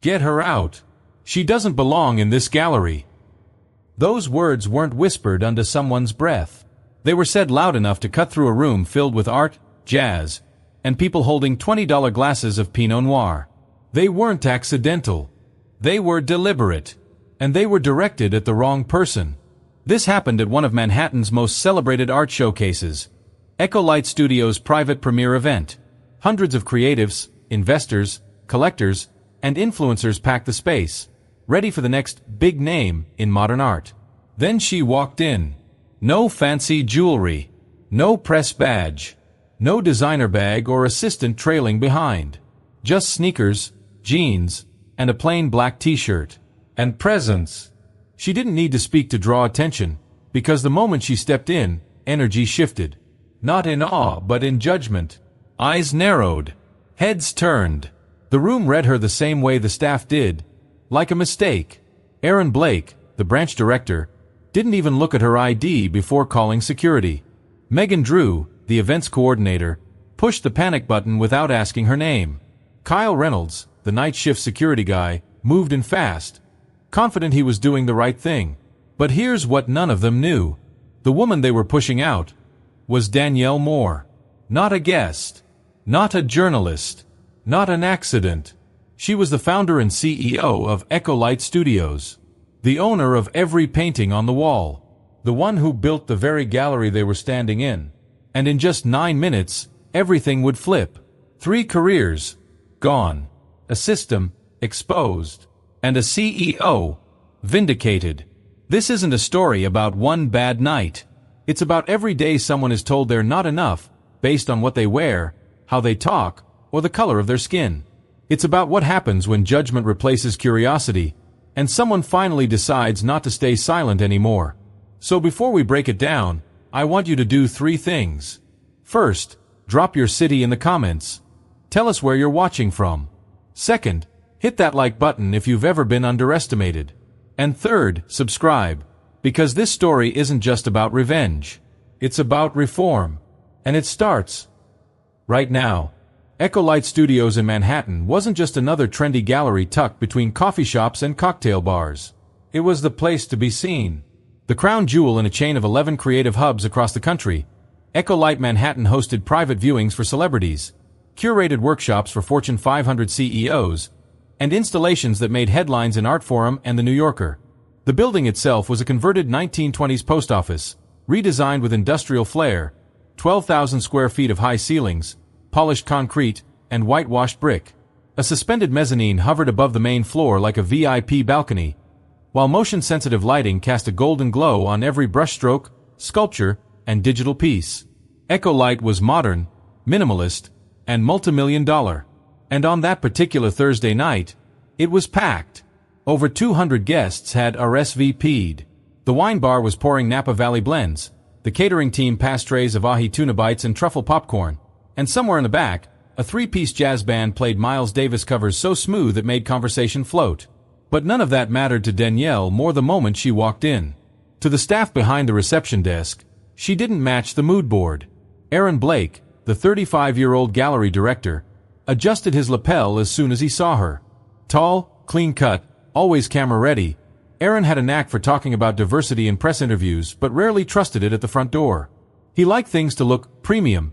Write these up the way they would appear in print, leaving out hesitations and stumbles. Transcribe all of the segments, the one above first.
Get her out. She doesn't belong in this gallery." Those words weren't whispered under someone's breath. They were said loud enough to cut through a room filled with art, jazz, and people holding $20 glasses of Pinot Noir. They weren't accidental. They were deliberate. And they were directed at the wrong person. This happened at one of Manhattan's most celebrated art showcases, Echo Light Studios' private premiere event. Hundreds of creatives, investors, collectors, and influencers packed the space, ready for the next big name in modern art. Then she walked in. No fancy jewelry. No press badge. No designer bag or assistant trailing behind. Just sneakers, jeans, and a plain black t-shirt. And presence. She didn't need to speak to draw attention, because the moment she stepped in, energy shifted. Not in awe, but in judgment. Eyes narrowed. Heads turned. The room read her the same way the staff did. Like a mistake. Aaron Blake, the branch director, didn't even look at her ID before calling security. Megan Drew, the events coordinator, pushed the panic button without asking her name. Kyle Reynolds, the night shift security guy, moved in fast, confident he was doing the right thing. But here's what none of them knew. The woman they were pushing out was Danielle Moore. Not a guest. Not a journalist. Not an accident. She was the founder and CEO of Echo Light Studios. The owner of every painting on the wall. The one who built the very gallery they were standing in. And in just 9 minutes, everything would flip. 3 careers gone. A system exposed. And a CEO vindicated. This isn't a story about one bad night. It's about every day someone is told they're not enough, based on what they wear, how they talk, or the color of their skin. It's about what happens when judgment replaces curiosity, and someone finally decides not to stay silent anymore. So before we break it down, I want you to do 3 things. First, drop your city in the comments. Tell us where you're watching from. Second, hit that like button if you've ever been underestimated. And third, subscribe, because this story isn't just about revenge. It's about reform. And it starts right now. Echo Light Studios in Manhattan wasn't just another trendy gallery tucked between coffee shops and cocktail bars. It was the place to be seen. The crown jewel in a chain of 11 creative hubs across the country, Echo Light Manhattan hosted private viewings for celebrities, curated workshops for Fortune 500 CEOs, and installations that made headlines in Artforum and The New Yorker. The building itself was a converted 1920s post office, redesigned with industrial flair, 12,000 square feet of high ceilings, polished concrete, and whitewashed brick. A suspended mezzanine hovered above the main floor like a VIP balcony, while motion-sensitive lighting cast a golden glow on every brushstroke, sculpture, and digital piece. Echo Light was modern, minimalist, and multimillion-dollar. And on that particular Thursday night, it was packed. Over 200 guests had RSVP'd. The wine bar was pouring Napa Valley blends. The catering team passed trays of ahi tuna bites and truffle popcorn. And somewhere in the back, a 3-piece jazz band played Miles Davis covers so smooth it made conversation float. But none of that mattered to Danielle more the moment she walked in. To the staff behind the reception desk, she didn't match the mood board. Aaron Blake, the 35-year-old gallery director, adjusted his lapel as soon as he saw her. Tall, clean-cut, always camera-ready, Aaron had a knack for talking about diversity in press interviews but rarely trusted it at the front door. He liked things to look premium.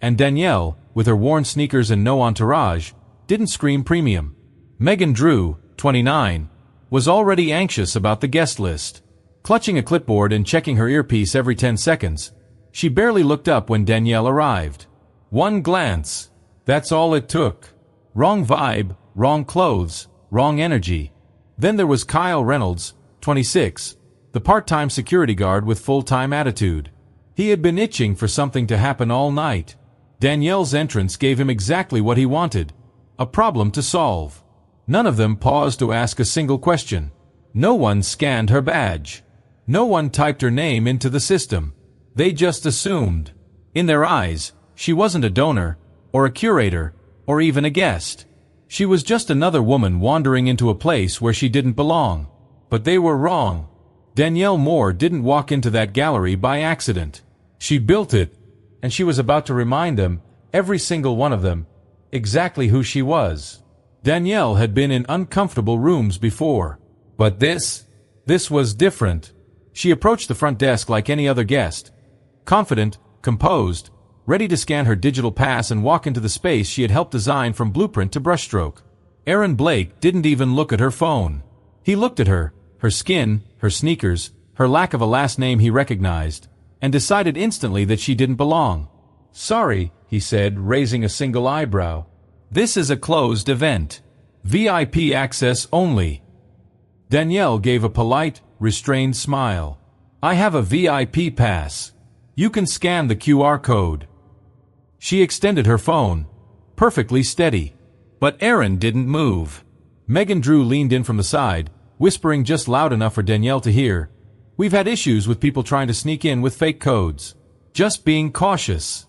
And Danielle, with her worn sneakers and no entourage, didn't scream premium. Megan Drew, 29, was already anxious about the guest list. Clutching a clipboard and checking her earpiece every 10 seconds, she barely looked up when Danielle arrived. One glance. That's all it took. Wrong vibe, wrong clothes, wrong energy. Then there was Kyle Reynolds, 26, the part-time security guard with full-time attitude. He had been itching for something to happen all night. Danielle's entrance gave him exactly what he wanted. A problem to solve. None of them paused to ask a single question. No one scanned her badge. No one typed her name into the system. They just assumed. In their eyes, she wasn't a donor, or a curator, or even a guest. She was just another woman wandering into a place where she didn't belong. But they were wrong. Danielle Moore didn't walk into that gallery by accident. She built it, and she was about to remind them, every single one of them, exactly who she was. Danielle had been in uncomfortable rooms before. But this was different. She approached the front desk like any other guest. Confident, composed, ready to scan her digital pass and walk into the space she had helped design from blueprint to brushstroke. Aaron Blake didn't even look at her phone. He looked at her skin, her sneakers, her lack of a last name he recognized, and decided instantly that she didn't belong. "Sorry," he said, raising a single eyebrow. "This is a closed event. VIP access only." Danielle gave a polite, restrained smile. "I have a VIP pass. You can scan the QR code." She extended her phone, perfectly steady. But Aaron didn't move. Megan Drew leaned in from the side, whispering just loud enough for Danielle to hear. "We've had issues with people trying to sneak in with fake codes. Just being cautious."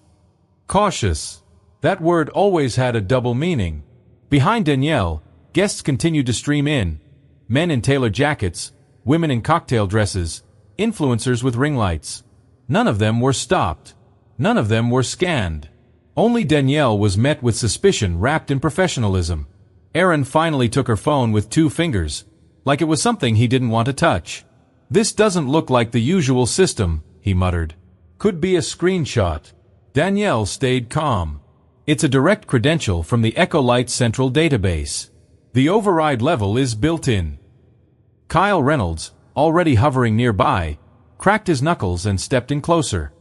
Cautious. That word always had a double meaning. Behind Danielle, guests continued to stream in. Men in tailored jackets, women in cocktail dresses, influencers with ring lights. None of them were stopped. None of them were scanned. Only Danielle was met with suspicion wrapped in professionalism. Aaron finally took her phone with 2 fingers, like it was something he didn't want to touch. "This doesn't look like the usual system," he muttered. "Could be a screenshot." Danielle stayed calm. "It's a direct credential from the Echolite Central Database. The override level is built in." Kyle Reynolds, already hovering nearby, cracked his knuckles and stepped in closer.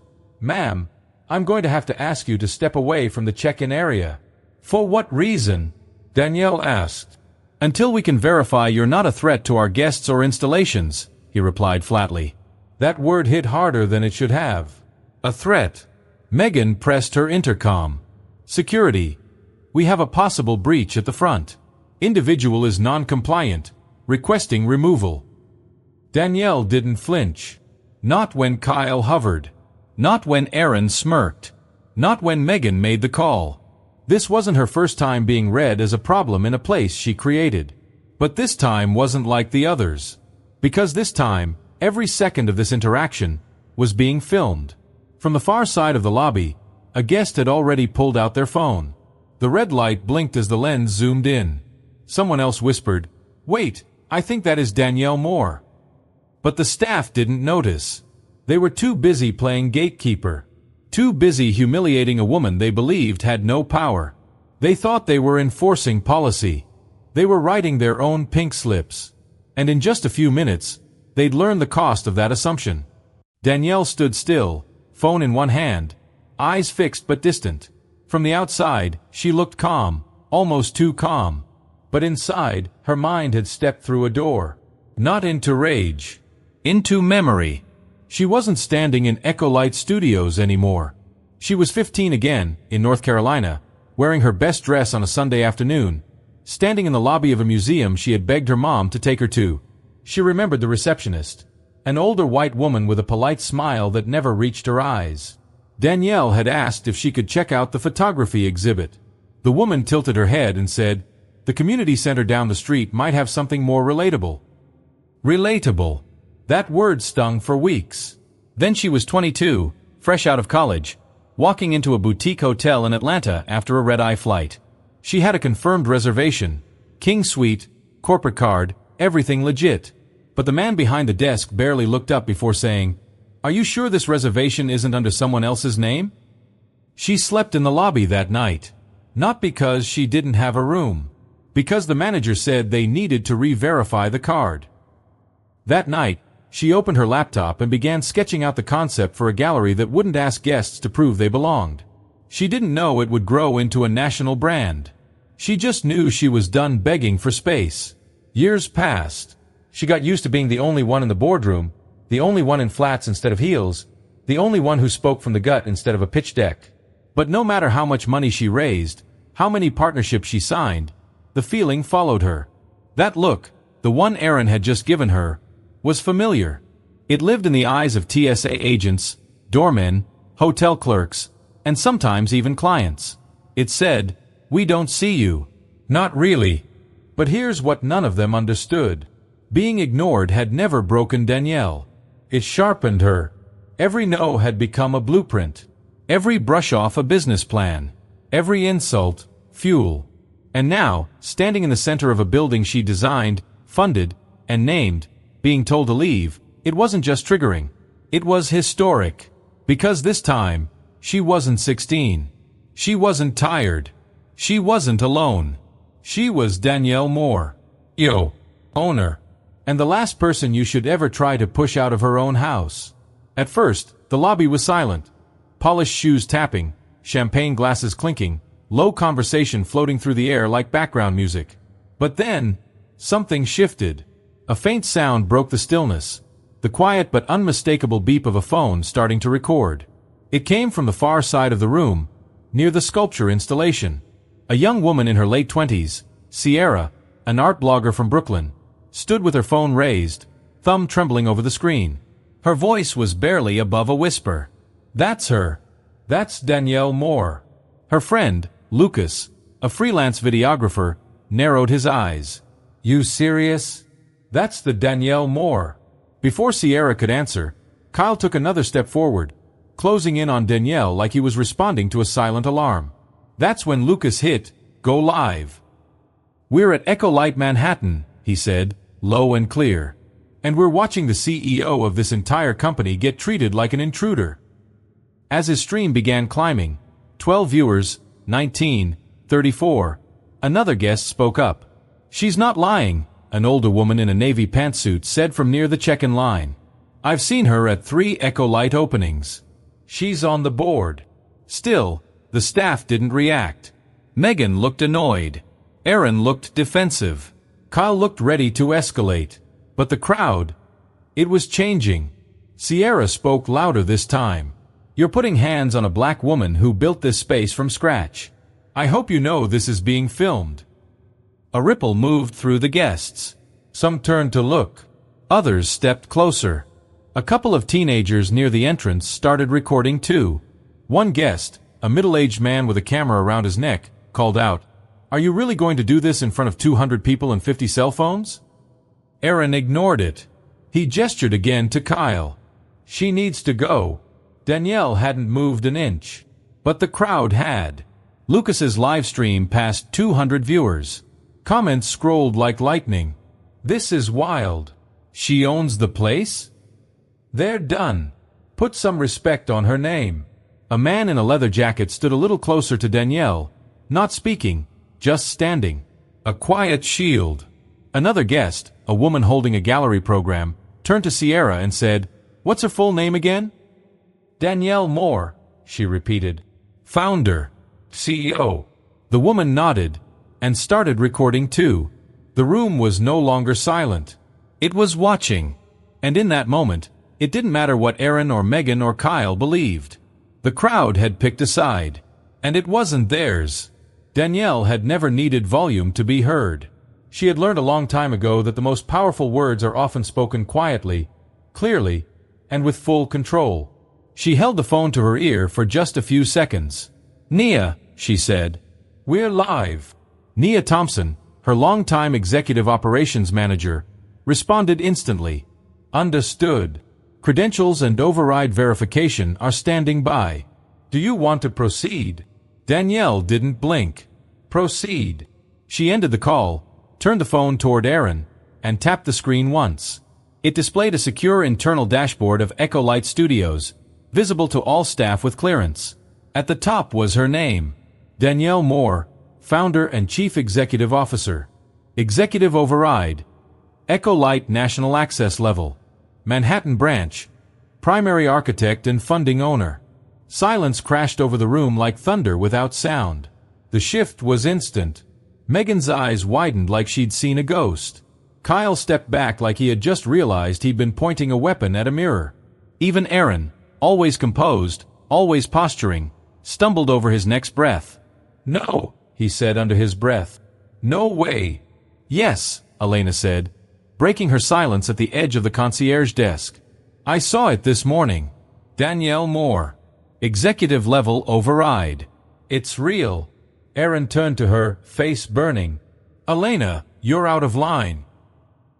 "Ma'am, I'm going to have to ask you to step away from the check-in area." "For what reason?" Danielle asked. "Until we can verify you're not a threat to our guests or installations," he replied flatly. That word hit harder than it should have. A threat. Megan pressed her intercom. "Security. We have a possible breach at the front. Individual is non-compliant, requesting removal." Danielle didn't flinch. Not when Kyle hovered. Not when Aaron smirked. Not when Megan made the call. This wasn't her first time being read as a problem in a place she created. But this time wasn't like the others. Because this time, every second of this interaction was being filmed. From the far side of the lobby, a guest had already pulled out their phone. The red light blinked as the lens zoomed in. Someone else whispered, "Wait, I think that is Danielle Moore." But the staff didn't notice. They were too busy playing gatekeeper. Too busy humiliating a woman they believed had no power. They thought they were enforcing policy. They were writing their own pink slips. And in just a few minutes, they'd learn the cost of that assumption. Danielle stood still, phone in one hand, eyes fixed but distant. From the outside, she looked calm, almost too calm. But inside, her mind had stepped through a door. Not into rage. Into memory. She wasn't standing in Echolite Studios anymore. She was 15 again, in North Carolina, wearing her best dress on a Sunday afternoon, standing in the lobby of a museum she had begged her mom to take her to. She remembered the receptionist, an older white woman with a polite smile that never reached her eyes. Danielle had asked if she could check out the photography exhibit. The woman tilted her head and said, "The community center down the street might have something more relatable." Relatable. That word stung for weeks. Then she was 22, fresh out of college, walking into a boutique hotel in Atlanta after a red-eye flight. She had a confirmed reservation, king suite, corporate card, everything legit. But the man behind the desk barely looked up before saying, "Are you sure this reservation isn't under someone else's name?" She slept in the lobby that night. Not because she didn't have a room. Because the manager said they needed to re-verify the card. That night, she opened her laptop and began sketching out the concept for a gallery that wouldn't ask guests to prove they belonged. She didn't know it would grow into a national brand. She just knew she was done begging for space. Years passed. She got used to being the only one in the boardroom, the only one in flats instead of heels, the only one who spoke from the gut instead of a pitch deck. But no matter how much money she raised, how many partnerships she signed, the feeling followed her. That look, the one Aaron had just given her, was familiar. It lived in the eyes of TSA agents, doormen, hotel clerks, and sometimes even clients. It said, "We don't see you." Not really. But here's what none of them understood. Being ignored had never broken Danielle. It sharpened her. Every no had become a blueprint. Every brush off a business plan. Every insult, fuel. And now, standing in the center of a building she designed, funded, and named, being told to leave, it wasn't just triggering. It was historic. Because this time, she wasn't 16. She wasn't tired. She wasn't alone. She was Danielle Moore. Yo, owner. And the last person you should ever try to push out of her own house. At first, the lobby was silent. Polished shoes tapping, champagne glasses clinking, low conversation floating through the air like background music. But then, something shifted. A faint sound broke the stillness. The quiet but unmistakable beep of a phone starting to record. It came from the far side of the room, near the sculpture installation. A young woman in her late 20s, Sierra, an art blogger from Brooklyn, stood with her phone raised, thumb trembling over the screen. Her voice was barely above a whisper. That's her. That's Danielle Moore. Her friend, Lucas, a freelance videographer, narrowed his eyes. You serious? That's the Danielle Moore. Before Sierra could answer, Kyle took another step forward, closing in on Danielle like he was responding to a silent alarm. That's when Lucas hit go live. We're at Echo Light Manhattan, he said, low and clear. And we're watching the CEO of this entire company get treated like an intruder. As his stream began climbing, 12 viewers, 19, 34. Another guest spoke up. She's not lying, an older woman in a navy pantsuit said from near the check-in line. I've seen her at 3 Echo Light openings. She's on the board. Still, the staff didn't react. Megan looked annoyed. Aaron looked defensive. Kyle looked ready to escalate. But the crowd, it was changing. Sierra spoke louder this time. You're putting hands on a black woman who built this space from scratch. I hope you know this is being filmed. A ripple moved through the guests. Some turned to look. Others stepped closer. A couple of teenagers near the entrance started recording too. One guest, a middle-aged man with a camera around his neck, called out, Are you really going to do this in front of 200 people and 50 cell phones? Aaron ignored it. He gestured again to Kyle. She needs to go. Danielle hadn't moved an inch. But the crowd had. Lucas's live stream passed 200 viewers. Comments scrolled like lightning. This is wild. She owns the place? They're done. Put some respect on her name. A man in a leather jacket stood a little closer to Danielle, not speaking, just standing. A quiet shield. Another guest, a woman holding a gallery program, turned to Sierra and said, What's her full name again? Danielle Moore, she repeated. Founder. CEO. The woman nodded and started recording too. The room was no longer silent. It was watching. And in that moment, it didn't matter what Aaron or Megan or Kyle believed. The crowd had picked a side. And it wasn't theirs. Danielle had never needed volume to be heard. She had learned a long time ago that the most powerful words are often spoken quietly, clearly, and with full control. She held the phone to her ear for just a few seconds. Nia, she said. We're live. Nia Thompson, her longtime executive operations manager, responded instantly. Understood. Credentials and override verification are standing by. Do you want to proceed? Danielle didn't blink. Proceed. She ended the call, turned the phone toward Aaron, and tapped the screen once. It displayed a secure internal dashboard of Echo Light Studios, visible to all staff with clearance. At the top was her name, Danielle Moore, Founder and Chief Executive Officer. Executive Override. Echo Light National Access Level. Manhattan Branch. Primary Architect and Funding Owner. Silence crashed over the room like thunder without sound. The shift was instant. Megan's eyes widened like she'd seen a ghost. Kyle stepped back like he had just realized he'd been pointing a weapon at a mirror. Even Aaron, always composed, always posturing, stumbled over his next breath. No, he said under his breath. No way. Yes, Elena said, breaking her silence at the edge of the concierge desk. I saw it this morning. Danielle Moore. Executive level override. It's real. Aaron turned to her, face burning. Elena, you're out of line.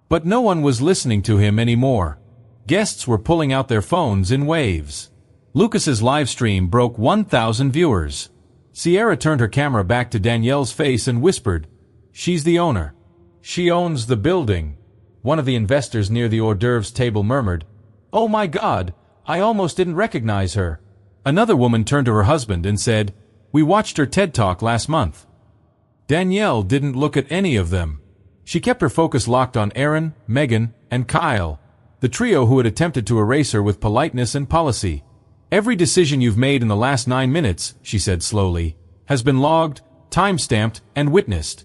But no one was listening to him anymore. Guests were pulling out their phones in waves. Lucas's live stream broke 1,000 viewers. Sierra turned her camera back to Danielle's face and whispered, "She's the owner. She owns the building." One of the investors near the hors d'oeuvres table murmured, "Oh my God, I almost didn't recognize her." Another woman turned to her husband and said, "We watched her TED Talk last month." Danielle didn't look at any of them. She kept her focus locked on Aaron, Megan, and Kyle, the trio who had attempted to erase her with politeness and policy. "Every decision you've made in the last 9 minutes," she said slowly, "has been logged, time-stamped, and witnessed."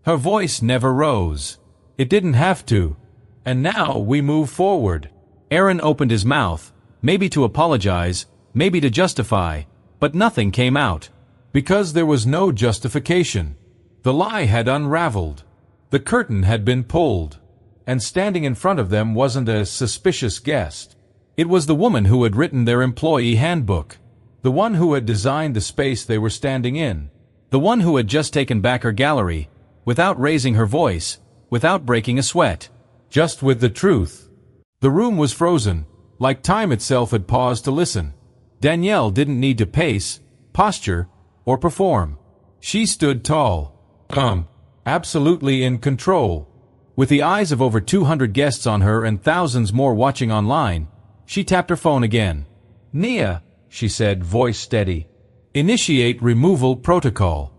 Her voice never rose. It didn't have to. "And now we move forward." Aaron opened his mouth, maybe to apologize, maybe to justify, but nothing came out. Because there was no justification. The lie had unraveled. The curtain had been pulled. And standing in front of them wasn't a suspicious guest. It was the woman who had written their employee handbook. The one who had designed the space they were standing in. The one who had just taken back her gallery, without raising her voice, without breaking a sweat. Just with the truth. The room was frozen, like time itself had paused to listen. Danielle didn't need to pace, posture, or perform. She stood tall, calm, absolutely in control. With the eyes of over 200 guests on her and thousands more watching online, she tapped her phone again. "Nia," she said, voice steady. "Initiate removal protocol.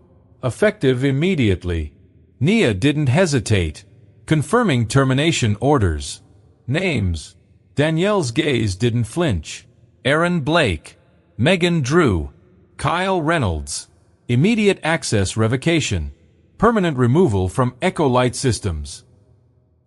Effective immediately." Nia didn't hesitate. Confirming termination orders. Names. Danielle's gaze didn't flinch. Aaron Blake. Megan Drew. Kyle Reynolds. Immediate access revocation. Permanent removal from Echo Light Systems.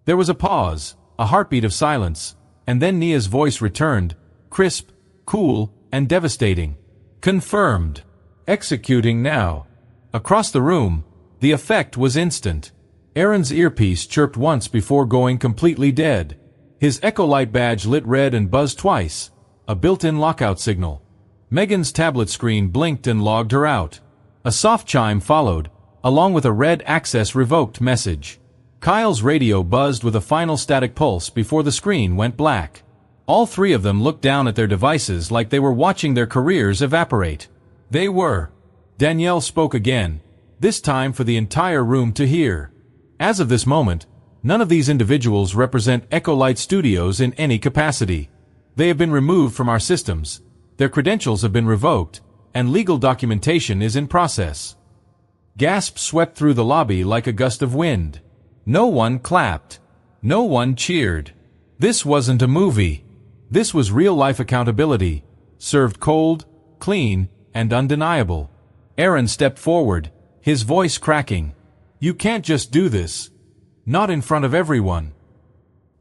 There was a pause, a heartbeat of silence, and then Nia's voice returned, crisp, cool, and devastating. "Confirmed. Executing now." Across the room, the effect was instant. Aaron's earpiece chirped once before going completely dead. His Echo Light badge lit red and buzzed twice, a built-in lockout signal. Megan's tablet screen blinked and logged her out. A soft chime followed, along with a red access revoked message. Kyle's radio buzzed with a final static pulse before the screen went black. All three of them looked down at their devices like they were watching their careers evaporate. They were. Danielle spoke again, this time for the entire room to hear. As of this moment, none of these individuals represent Echo Light Studios in any capacity. They have been removed from our systems, their credentials have been revoked, and legal documentation is in process. Gasps swept through the lobby like a gust of wind. No one clapped. No one cheered. This wasn't a movie. This was real-life accountability, served cold, clean, and undeniable. Aaron stepped forward, his voice cracking. "You can't just do this. Not in front of everyone."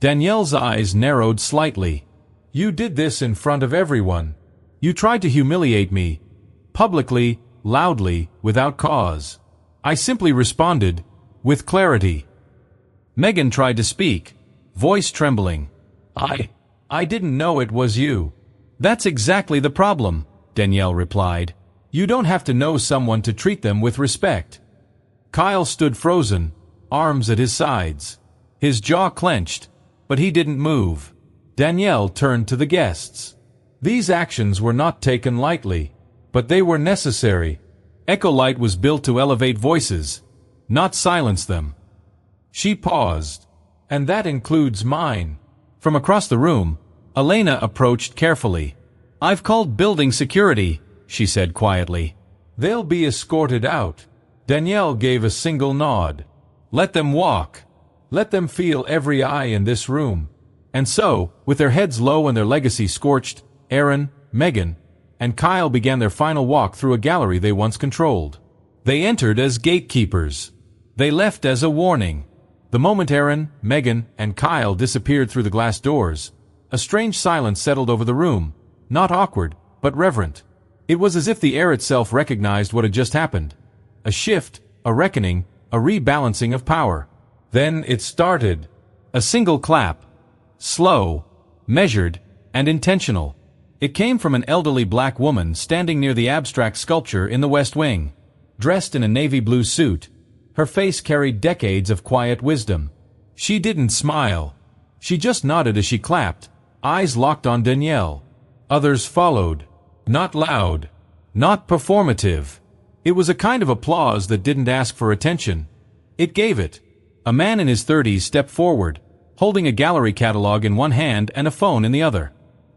Danielle's eyes narrowed slightly. "You did this in front of everyone. You tried to humiliate me, publicly, loudly, without cause. I simply responded, with clarity." Megan tried to speak, voice trembling. I didn't know it was you." "That's exactly the problem," Danielle replied. "You don't have to know someone to treat them with respect." Kyle stood frozen, arms at his sides. His jaw clenched, but he didn't move. Danielle turned to the guests. These actions were not taken lightly, but they were necessary. Echo Light was built to elevate voices, not silence them. She paused. "And that includes mine." From across the room, Elena approached carefully. "I've called building security," she said quietly. "They'll be escorted out." Danielle gave a single nod. "Let them walk. Let them feel every eye in this room." And so, with their heads low and their legacy scorched, Aaron, Megan, and Kyle began their final walk through a gallery they once controlled. They entered as gatekeepers. They left as a warning. The moment Aaron, Megan, and Kyle disappeared through the glass doors, a strange silence settled over the room, not awkward, but reverent. It was as if the air itself recognized what had just happened. A shift, a reckoning, a rebalancing of power. Then it started. A single clap. Slow, measured, and intentional. It came from an elderly black woman standing near the abstract sculpture in the West Wing. Dressed in a navy blue suit, her face carried decades of quiet wisdom. She didn't smile. She just nodded as she clapped, eyes locked on Danielle. Others followed. Not loud. Not performative. It was a kind of applause that didn't ask for attention. It gave it. A man in his 30s stepped forward, holding a gallery catalog in one hand and a phone in the other.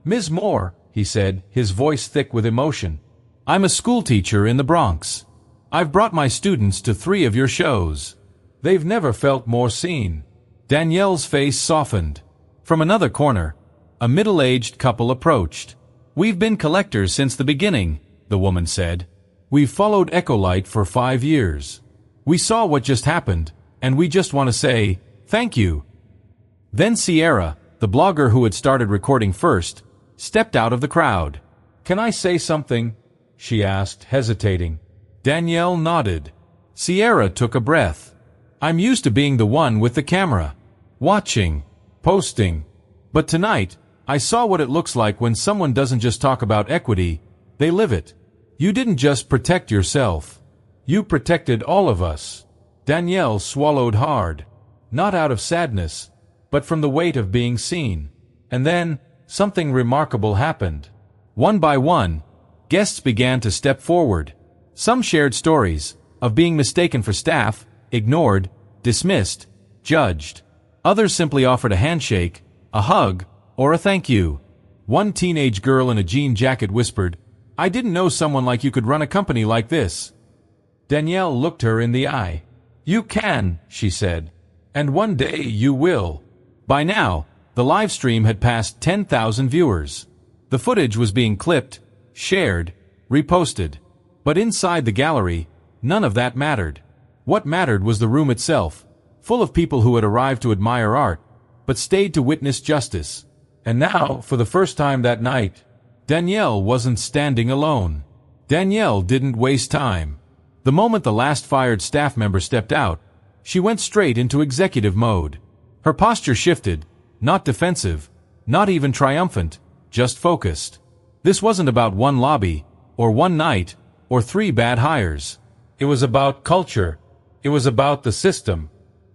"Ms. Moore," he said, his voice thick with emotion. "I'm a schoolteacher in the Bronx. I've brought my students to 3 of your shows. They've never felt more seen." Danielle's face softened. From another corner, a middle-aged couple approached. "We've been collectors since the beginning," the woman said. "We've followed Echolite for 5 years. We saw what just happened, and we just want to say, thank you." Then Sierra, the blogger who had started recording first, stepped out of the crowd. "Can I say something?" she asked, hesitating. Danielle nodded. Sierra took a breath. "I'm used to being the one with the camera. Watching. Posting. But tonight, I saw what it looks like when someone doesn't just talk about equity, they live it. You didn't just protect yourself. You protected all of us." Danielle swallowed hard. Not out of sadness, but from the weight of being seen. And then, something remarkable happened. One by one, guests began to step forward. Some shared stories of being mistaken for staff, ignored, dismissed, judged. Others simply offered a handshake, a hug, or a thank you. One teenage girl in a jean jacket whispered, "I didn't know someone like you could run a company like this." Danielle looked her in the eye. "You can," she said. "And one day you will." By now, the live stream had passed 10,000 viewers. The footage was being clipped, shared, reposted. But inside the gallery, none of that mattered. What mattered was the room itself, full of people who had arrived to admire art, but stayed to witness justice. And now, for the first time that night, Danielle wasn't standing alone. Danielle didn't waste time. The moment the last fired staff member stepped out, she went straight into executive mode. Her posture shifted, not defensive, not even triumphant, just focused. This wasn't about one lobby, or one night, or 3 bad hires. It was about culture. It was about the system.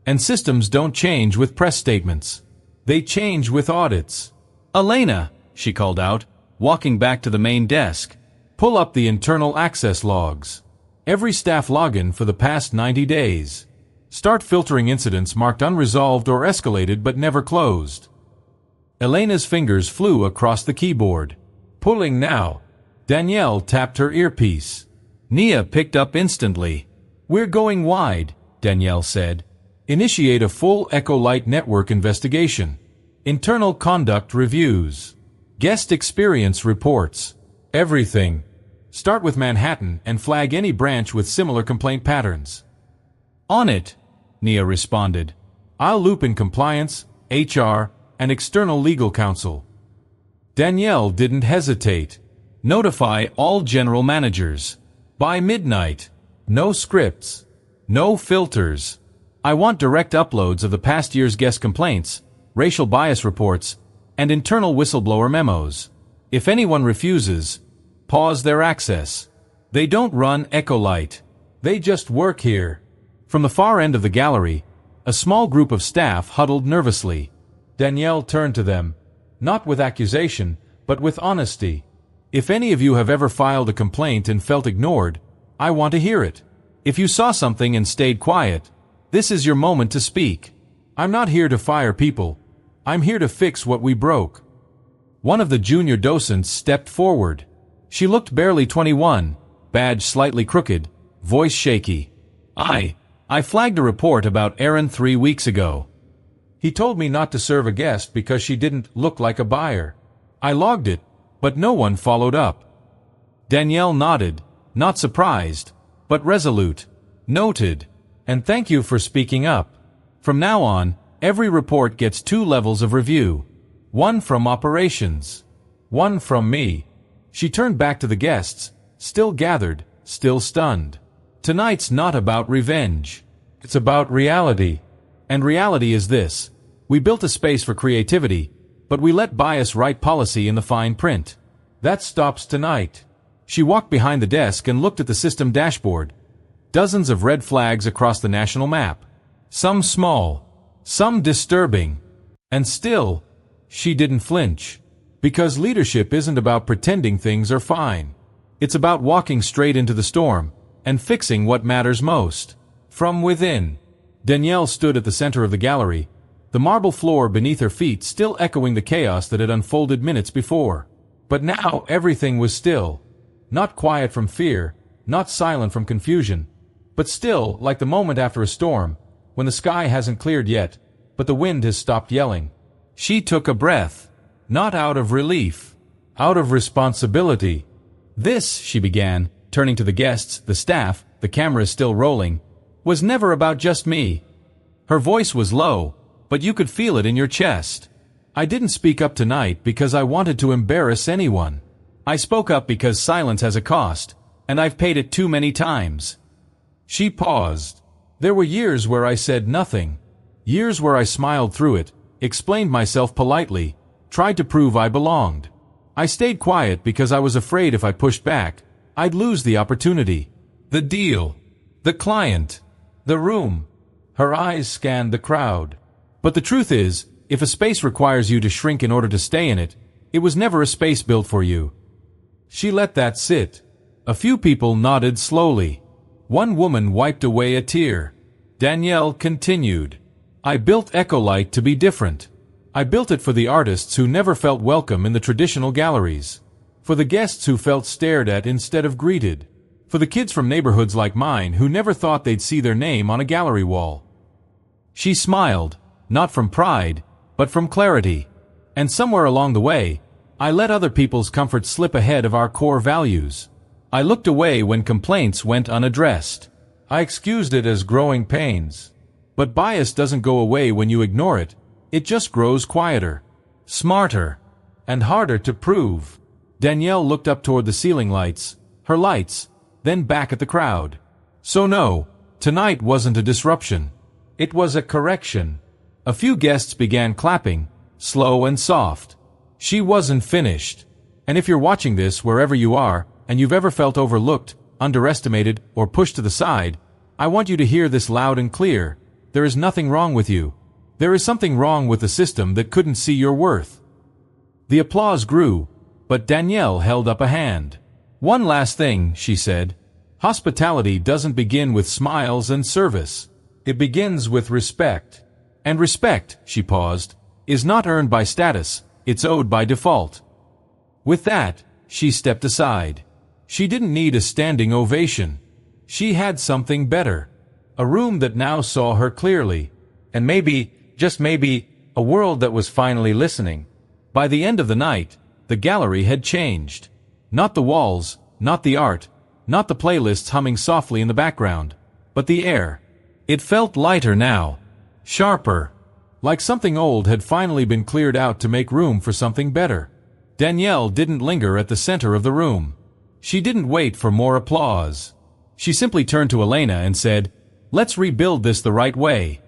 And systems don't change with press statements. They change with audits. "Elena," she called out, walking back to the main desk, "pull up the internal access logs. Every staff login for the past 90 days. Start filtering incidents marked unresolved or escalated but never closed." Elena's fingers flew across the keyboard. "Pulling now." Danielle tapped her earpiece. Nia picked up instantly. "We're going wide," Danielle said. "Initiate a full Echolite network investigation. Internal conduct reviews. Guest experience reports. Everything. Start with Manhattan and flag any branch with similar complaint patterns." "On it," Nia responded. "I'll loop in compliance, HR, and external legal counsel." Danielle didn't hesitate. "Notify all general managers. By midnight. No scripts. No filters. I want direct uploads of the past year's guest complaints, racial bias reports, and internal whistleblower memos. If anyone refuses, pause their access. They don't run Echolite. They just work here." From the far end of the gallery, a small group of staff huddled nervously. Danielle turned to them, not with accusation, but with honesty. "If any of you have ever filed a complaint and felt ignored, I want to hear it. If you saw something and stayed quiet, this is your moment to speak. I'm not here to fire people. I'm here to fix what we broke." One of the junior docents stepped forward. She looked barely 21, badge slightly crooked, voice shaky. I flagged a report about Aaron 3 weeks ago. He told me not to serve a guest because she didn't look like a buyer. I logged it, but no one followed up." Danielle nodded, not surprised, but resolute. "Noted. And thank you for speaking up. From now on, every report gets 2 levels of review. One from operations. One from me." She turned back to the guests, still gathered, still stunned. "Tonight's not about revenge. It's about reality. And reality is this. We built a space for creativity, but we let bias write policy in the fine print. That stops tonight." She walked behind the desk and looked at the system dashboard. Dozens of red flags across the national map. Some small, some disturbing. And still, she didn't flinch. Because leadership isn't about pretending things are fine. It's about walking straight into the storm, and fixing what matters most. From within, Danielle stood at the center of the gallery, the marble floor beneath her feet still echoing the chaos that had unfolded minutes before. But now everything was still. Not quiet from fear, not silent from confusion, but still like the moment after a storm, when the sky hasn't cleared yet, but the wind has stopped yelling. She took a breath, not out of relief, out of responsibility. This, she began, turning to the guests, the staff, the cameras still rolling, was never about just me. Her voice was low, but you could feel it in your chest. I didn't speak up tonight because I wanted to embarrass anyone. I spoke up because silence has a cost, and I've paid it too many times. She paused. There were years where I said nothing. Years where I smiled through it, explained myself politely, tried to prove I belonged. I stayed quiet because I was afraid if I pushed back, I'd lose the opportunity. The deal. The client. The room. Her eyes scanned the crowd. But the truth is, if a space requires you to shrink in order to stay in it, it was never a space built for you. She let that sit. A few people nodded slowly. One woman wiped away a tear. Danielle continued. I built Echolite to be different. I built it for the artists who never felt welcome in the traditional galleries. For the guests who felt stared at instead of greeted. For the kids from neighborhoods like mine who never thought they'd see their name on a gallery wall. She smiled, not from pride, but from clarity. And somewhere along the way, I let other people's comfort slip ahead of our core values. I looked away when complaints went unaddressed. I excused it as growing pains. But bias doesn't go away when you ignore it. It just grows quieter, smarter, and harder to prove. Danielle looked up toward the ceiling lights, her lights, then back at the crowd. So no, tonight wasn't a disruption. It was a correction. A few guests began clapping, slow and soft. She wasn't finished. And if you're watching this wherever you are, and you've ever felt overlooked, underestimated, or pushed to the side, I want you to hear this loud and clear. There is nothing wrong with you. There is something wrong with the system that couldn't see your worth. The applause grew, but Danielle held up a hand. One last thing, she said. Hospitality doesn't begin with smiles and service. It begins with respect. And respect, she paused, is not earned by status, it's owed by default. With that, she stepped aside. She didn't need a standing ovation. She had something better. A room that now saw her clearly. And maybe, just maybe, a world that was finally listening. By the end of the night, the gallery had changed. Not the walls, not the art, not the playlists humming softly in the background, but the air. It felt lighter now. Sharper. Like something old had finally been cleared out to make room for something better. Danielle didn't linger at the center of the room. She didn't wait for more applause. She simply turned to Elena and said, "Let's rebuild this the right way."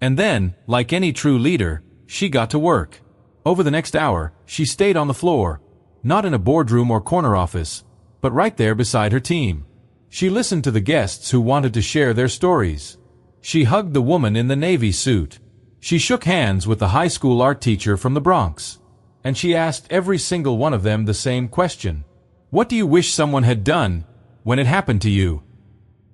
And then, like any true leader, she got to work. Over the next hour, she stayed on the floor, not in a boardroom or corner office, but right there beside her team. She listened to the guests who wanted to share their stories. She hugged the woman in the navy suit. She shook hands with the high school art teacher from the Bronx. And she asked every single one of them the same question. What do you wish someone had done when it happened to you?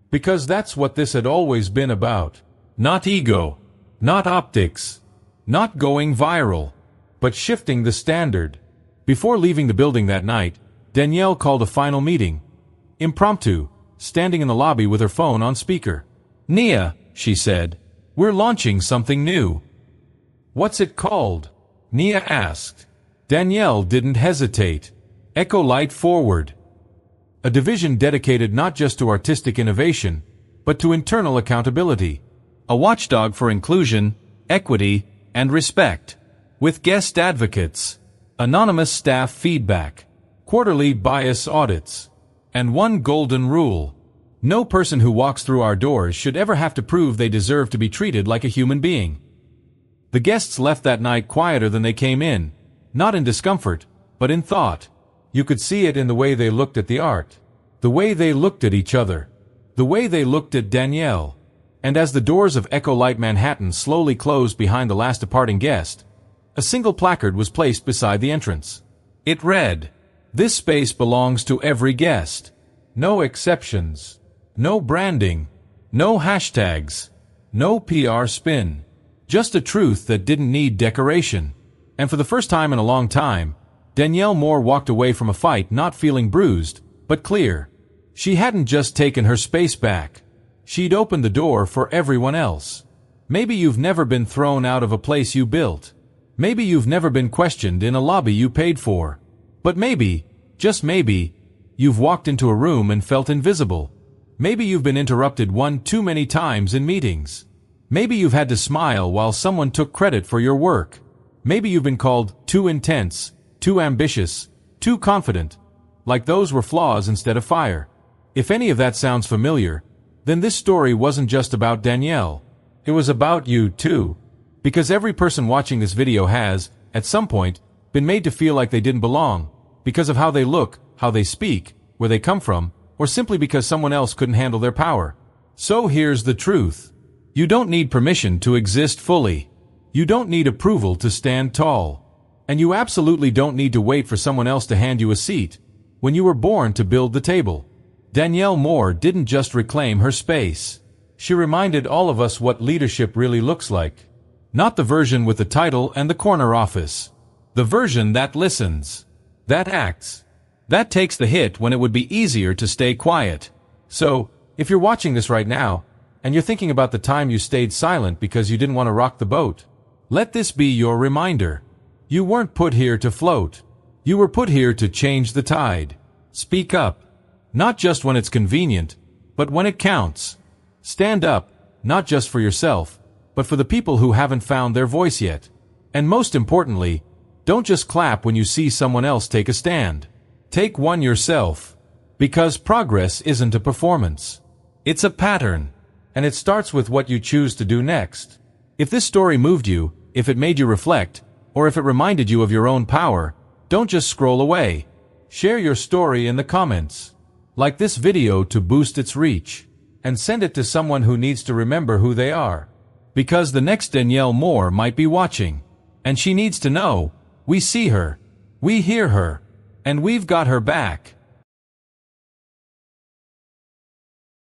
Because that's what this had always been about. Not ego, not optics, not going viral, but shifting the standard. Before leaving the building that night, Danielle called a final meeting. Impromptu, standing in the lobby with her phone on speaker. "Nia," she said, "we're launching something new." "What's it called?" Nia asked. Danielle didn't hesitate. Echolite Forward. A division dedicated not just to artistic innovation, but to internal accountability. A watchdog for inclusion, equity, and respect. With guest advocates, anonymous staff feedback, quarterly bias audits, and one golden rule. No person who walks through our doors should ever have to prove they deserve to be treated like a human being. The guests left that night quieter than they came in, not in discomfort, but in thought. You could see it in the way they looked at the art, the way they looked at each other, the way they looked at Danielle. And as the doors of Echolite Manhattan slowly closed behind the last departing guest, a single placard was placed beside the entrance. It read, "This space belongs to every guest. No exceptions." No branding. No hashtags. No PR spin. Just a truth that didn't need decoration. And for the first time in a long time, Danielle Moore walked away from a fight not feeling bruised, but clear. She hadn't just taken her space back. She'd opened the door for everyone else. Maybe you've never been thrown out of a place you built. Maybe you've never been questioned in a lobby you paid for. But maybe, just maybe, you've walked into a room and felt invisible. Maybe you've been interrupted one too many times in meetings. Maybe you've had to smile while someone took credit for your work. Maybe you've been called too intense, too ambitious, too confident, like those were flaws instead of fire. If any of that sounds familiar, then this story wasn't just about Danielle. It was about you too. Because every person watching this video has, at some point, been made to feel like they didn't belong, because of how they look, how they speak, where they come from, or simply because someone else couldn't handle their power. So here's the truth. You don't need permission to exist fully. You don't need approval to stand tall. And you absolutely don't need to wait for someone else to hand you a seat. When you were born to build the table. Danielle Moore didn't just reclaim her space. She reminded all of us what leadership really looks like. Not the version with the title and the corner office. The version that listens. That acts. That takes the hit when it would be easier to stay quiet. So, if you're watching this right now, and you're thinking about the time you stayed silent because you didn't want to rock the boat, let this be your reminder. You weren't put here to float. You were put here to change the tide. Speak up. Not just when it's convenient, but when it counts. Stand up, not just for yourself, but for the people who haven't found their voice yet. And most importantly, don't just clap when you see someone else take a stand. Take one yourself. Because progress isn't a performance. It's a pattern. And it starts with what you choose to do next. If this story moved you, if it made you reflect, or if it reminded you of your own power, don't just scroll away. Share your story in the comments. Like this video to boost its reach. And send it to someone who needs to remember who they are. Because the next Danielle Moore might be watching. And she needs to know, we see her, we hear her, and we've got her back.